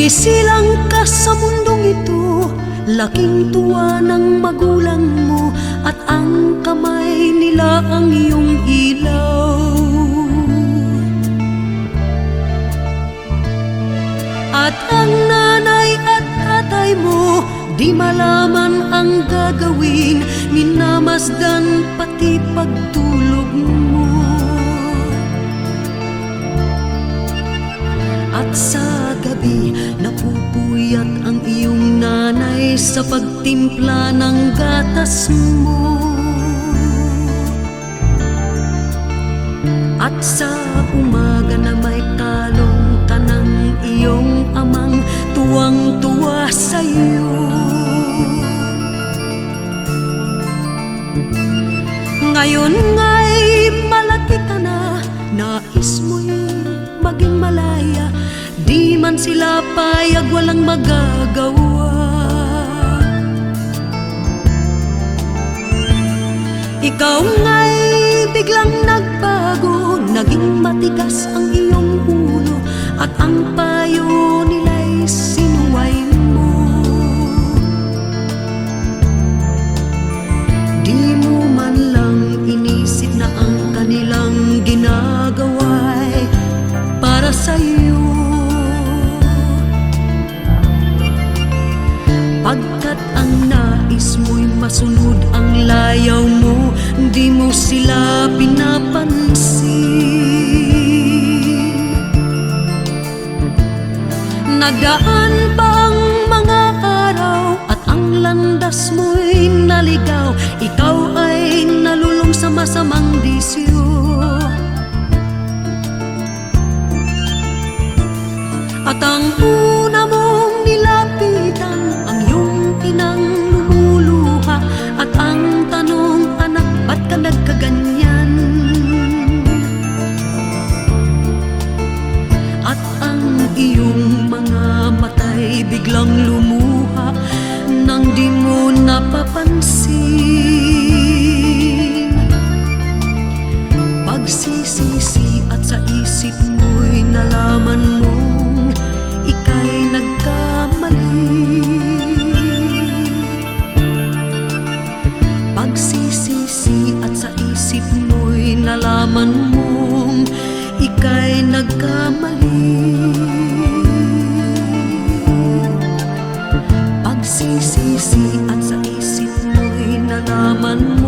Isilang ka sa mundong ito, laking tuwa ng magulang mo, at ang kamay nila ang iyong ilaw. At ang nanay at tatay mo, di malaman ang gagawin, minamasdan pati pagtulog mo. At sa gabi, napupuyat ang iyong nanay sa pagtimpla ng gatas mo. At sa umaga na may talong ka ng iyong amang tuwang-tuwa sa'yo. Ngayon nga'y malaki ka na, nais mo'y maging malaya, di man sila payag, walang magagawa. Ikaw nga'y biglang nagbago, naging matigas ang iyong ulo, at ang payo nila'y sinuway mo. Di mo man lang inisip na ang kanilang ginagawa'y para sa'yo. Pagkat ang nais mo'y masunod ang layaw mo, di mo sila pinapansin. Nagdaan pa ang mga araw, at ang landas mo'y naligaw, ikaw ay nalulong sa masamang bisyo. At ang una mong nilapitan, ang iyong inang lumuluha, at ang tanong, anak, ba't ka nagkaganyan? At ang iyong mga mata'y biglang lumuha nang di mo napapansin. Pagsisisi at sa isip mo'y nalaman mo ika'y nagkamali. Pagsisisi at sa isip mo'y nalaman mong ika'y nagkamali. Pagsisisi at sa isip mo'y nalaman